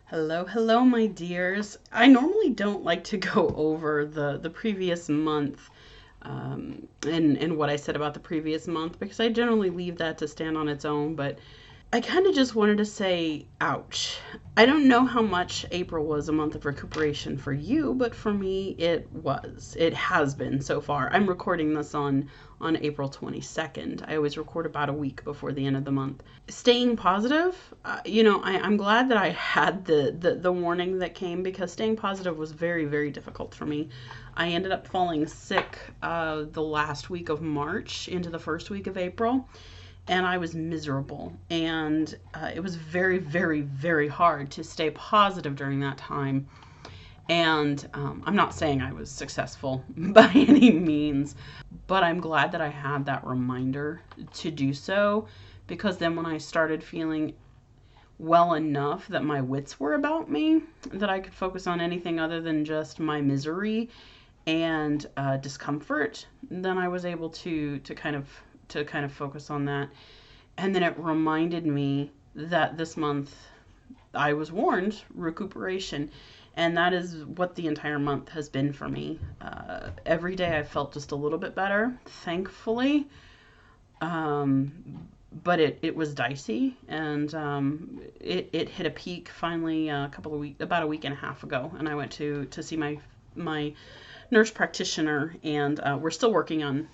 Hello, hello, my dears. I normally don't like to go over the previous month and what I said about the previous month because I generally leave that to stand on its own, but I kind of just wanted to say, ouch. I don't know how much April was a month of recuperation for you, but for me, it was. It has been so far. I'm recording this on April 22nd. I always record about a week before the end of the month. Staying positive, I'm glad that I had the warning that came because staying positive was very, very difficult for me. I ended up falling sick the last week of March into the first week of April, and I was miserable. And it was very, very, very hard to stay positive during that time. And I'm not saying I was successful by any means, but I'm glad that I had that reminder to do so because then when I started feeling well enough that my wits were about me, that I could focus on anything other than just my misery and discomfort, then I was able to kind of focus on that. And then it reminded me that this month I was warned recuperation. And that is what the entire month has been for me. Every day I felt just a little bit better, thankfully. But it was dicey, and it hit a peak finally about a week and a half ago. And I went to see my nurse practitioner, and we're still working on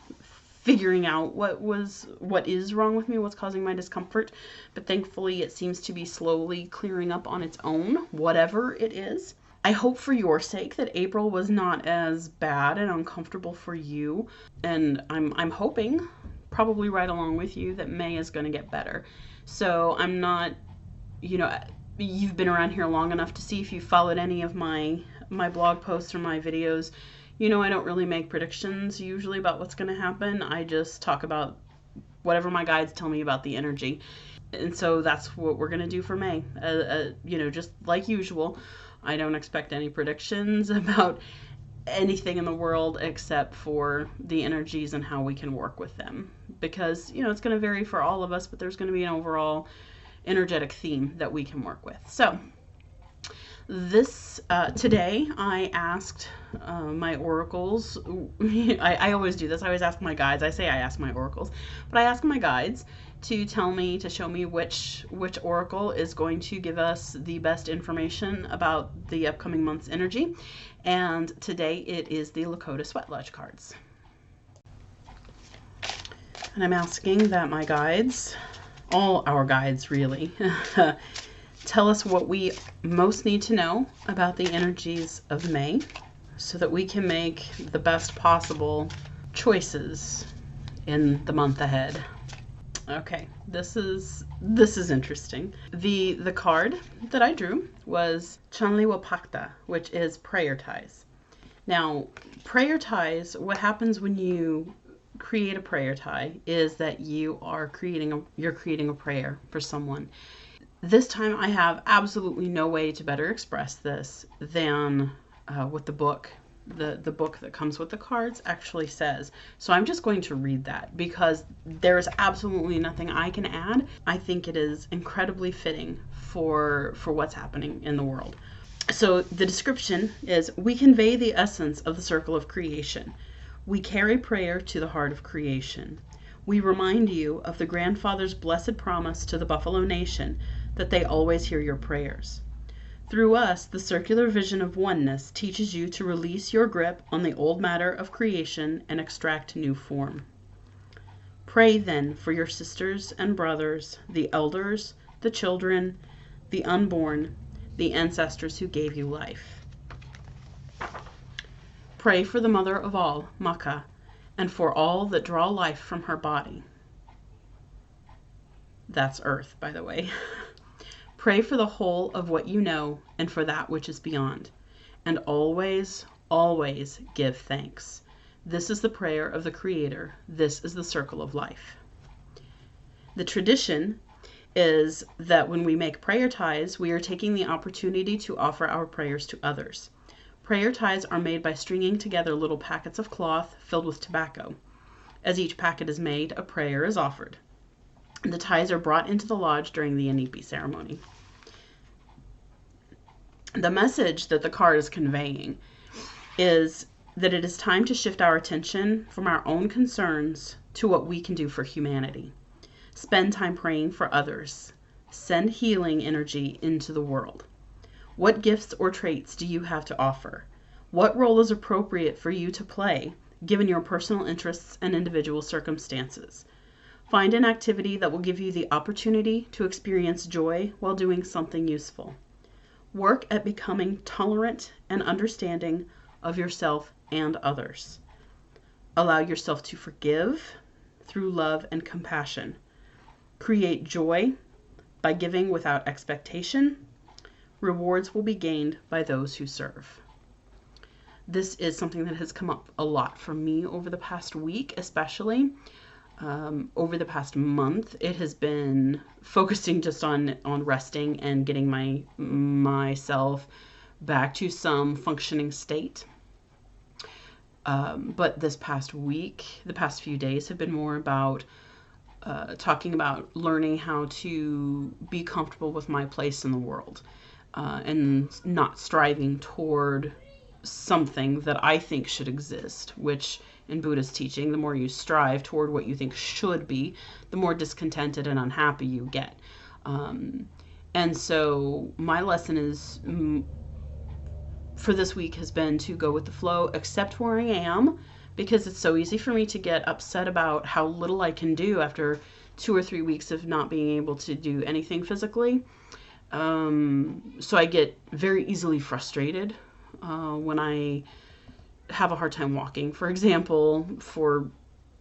figuring out what is wrong with me, what's causing my discomfort. But thankfully, it seems to be slowly clearing up on its own, whatever it is. I hope for your sake that April was not as bad and uncomfortable for you, and I'm hoping, probably right along with you, that May is going to get better. So I'm not, you've been around here long enough to see if you followed any of my blog posts or my videos. I don't really make predictions usually about what's going to happen. I just talk about whatever my guides tell me about the energy. And so that's what we're going to do for May. Just like usual, I don't expect any predictions about anything in the world except for the energies and how we can work with them. Because, it's going to vary for all of us, but there's going to be an overall energetic theme that we can work with. So, today I asked my oracles. I always do this. I always ask my guides. I say I ask my oracles, but I ask my guides to show me which oracle is going to give us the best information about the upcoming month's energy. And today it is the Lakota Sweat Lodge cards. And I'm asking that my guides, all our guides really, tell us what we most need to know about the energies of May so that we can make the best possible choices in the month ahead. Okay, this is interesting. The card that I drew was Chanli Wapakta, which is prayer ties. Now, prayer ties, what happens when you create a prayer tie is that you're creating a prayer for someone. This time I have absolutely no way to better express this than what the book that comes with the cards actually says. So I'm just going to read that because there is absolutely nothing I can add. I think it is incredibly fitting for what's happening in the world. So the description is, we convey the essence of the circle of creation. We carry prayer to the heart of creation. We remind you of the grandfather's blessed promise to the Buffalo Nation that they always hear your prayers. Through us, the circular vision of oneness teaches you to release your grip on the old matter of creation and extract new form. Pray then for your sisters and brothers, the elders, the children, the unborn, the ancestors who gave you life. Pray for the mother of all, Maka, and for all that draw life from her body. That's Earth, by the way. Pray for the whole of what you know and for that which is beyond. And always, always give thanks. This is the prayer of the Creator. This is the circle of life. The tradition is that when we make prayer ties, we are taking the opportunity to offer our prayers to others. Prayer ties are made by stringing together little packets of cloth filled with tobacco. As each packet is made, a prayer is offered. The ties are brought into the lodge during the Inipi ceremony. The message that the card is conveying is that it is time to shift our attention from our own concerns to what we can do for humanity. Spend time praying for others. Send healing energy into the world. What gifts or traits do you have to offer? What role is appropriate for you to play, given your personal interests and individual circumstances? Find an activity that will give you the opportunity to experience joy while doing something useful. Work at becoming tolerant and understanding of yourself and others. Allow yourself to forgive through love and compassion. Create joy by giving without expectation. Rewards will be gained by those who serve. This is something that has come up a lot for me over the past week, especially. Over the past month, it has been focusing just on resting and getting myself back to some functioning state. But this past week, the past few days have been more about talking about learning how to be comfortable with my place in the world, and not striving toward something that I think should exist, which in Buddha's teaching, the more you strive toward what you think should be, the more discontented and unhappy you get. And so my lesson is for this week has been to go with the flow, accept where I am, because it's so easy for me to get upset about how little I can do after 2 or 3 weeks of not being able to do anything physically. So I get very easily frustrated when I have a hard time walking, for example, for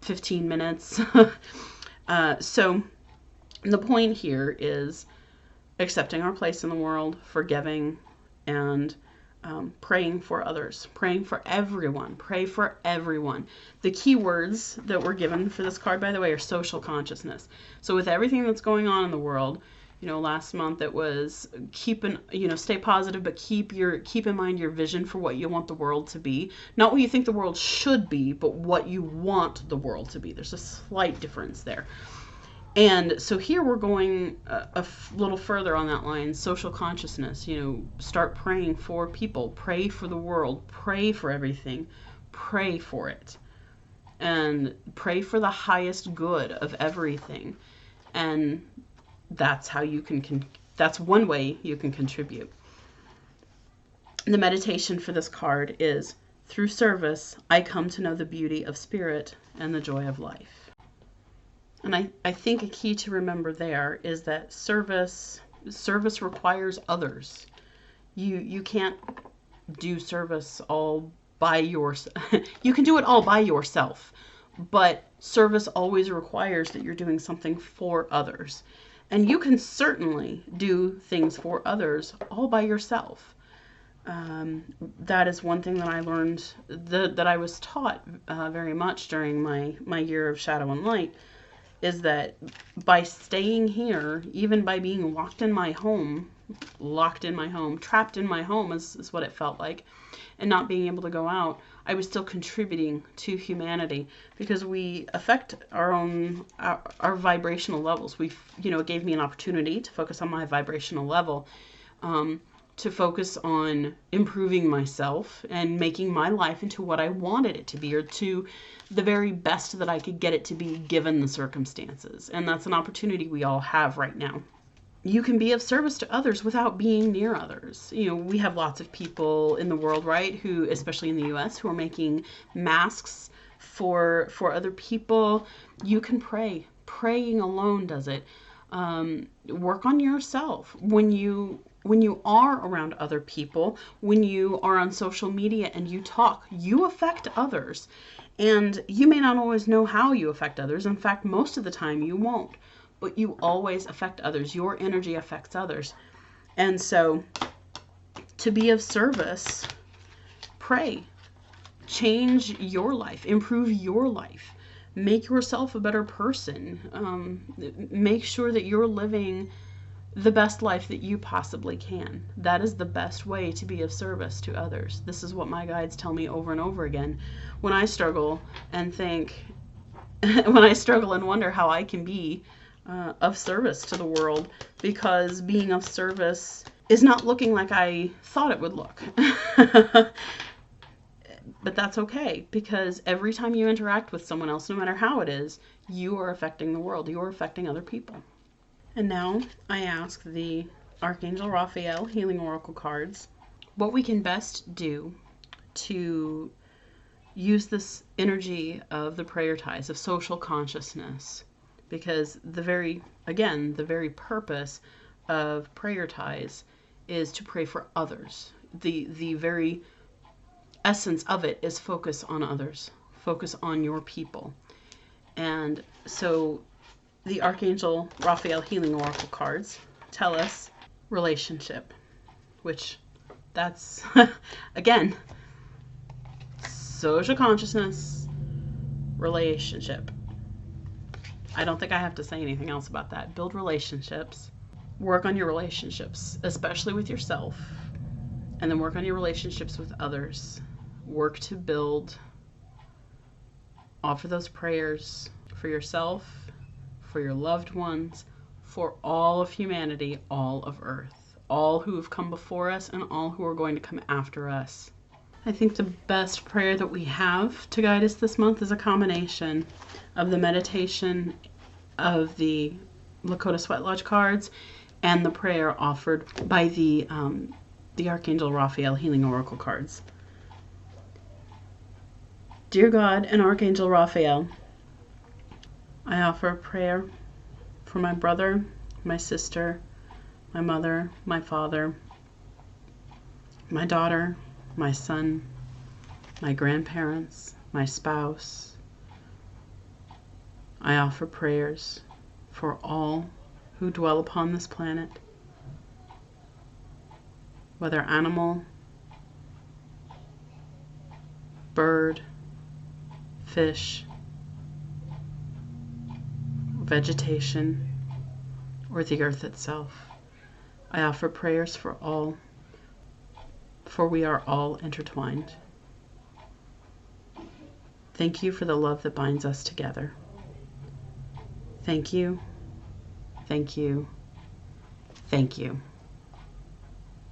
15 minutes. So the point here is accepting our place in the world, forgiving, and praying for others, praying for everyone, pray for everyone. The key words that were given for this card, by the way, are social consciousness. So with everything that's going on in the world, last month it was stay positive, but keep in mind your vision for what you want the world to be. Not what you think the world should be, but what you want the world to be. There's a slight difference there. And so here we're going a little further on that line, social consciousness. Start praying for people, pray for the world, pray for everything, pray for it. And pray for the highest good of everything. And that's how you that's one way you can contribute. The meditation for this card is, through service, I come to know the beauty of spirit and the joy of life. And I think a key to remember there is that service requires others. You can't do service all by yourself. You can do it all by yourself, but service always requires that you're doing something for others. And you can certainly do things for others all by yourself. That is one thing that I learned, that I was taught very much during my year of Shadow and Light, is that by staying here, even by being locked in my home, trapped in my home is what it felt like, and not being able to go out, I was still contributing to humanity, because we affect our vibrational levels. It gave me an opportunity to focus on my vibrational level, to focus on improving myself and making my life into what I wanted it to be, or to the very best that I could get it to be given the circumstances. And that's an opportunity we all have right now. You can be of service to others without being near others. We have lots of people in the world, right, who, especially in the US, who are making masks for other people. You can pray. Praying alone does it. Work on yourself. When you are around other people, when you are on social media and you talk, you affect others. And you may not always know how you affect others. In fact, most of the time you won't. But you always affect others. Your energy affects others. And so, to be of service, pray. Change your life. Improve your life. Make yourself a better person. Make sure that you're living the best life that you possibly can. That is the best way to be of service to others. This is what my guides tell me over and over again. When I struggle and wonder how I can be of service to the world, because being of service is not looking like I thought it would look. But that's okay, because every time you interact with someone else, no matter how it is, you are affecting the world. You are affecting other people. And now I ask the Archangel Raphael Healing Oracle cards what we can best do to use this energy of the prayer ties, of social consciousness, because the very purpose of prayer ties is to pray for others. The very essence of it is focus on others, focus on your people. And so the Archangel Raphael Healing Oracle cards tell us relationship, which that's, again, social consciousness, relationship. I don't think I have to say anything else about that. Build relationships. Work on your relationships, especially with yourself, and then work on your relationships with others. Work to build. Offer those prayers for yourself, for your loved ones, for all of humanity, all of Earth, all who have come before us and all who are going to come after us. I think the best prayer that we have to guide us this month is a combination of the meditation of the Lakota Sweat Lodge cards and the prayer offered by the Archangel Raphael Healing Oracle cards. Dear God and Archangel Raphael, I offer a prayer for my brother, my sister, my mother, my father, my daughter, my son, my grandparents, my spouse. I offer prayers for all who dwell upon this planet, whether animal, bird, fish, vegetation, or the earth itself. I offer prayers for all, for we are all intertwined. Thank you for the love that binds us together. Thank you, thank you, thank you.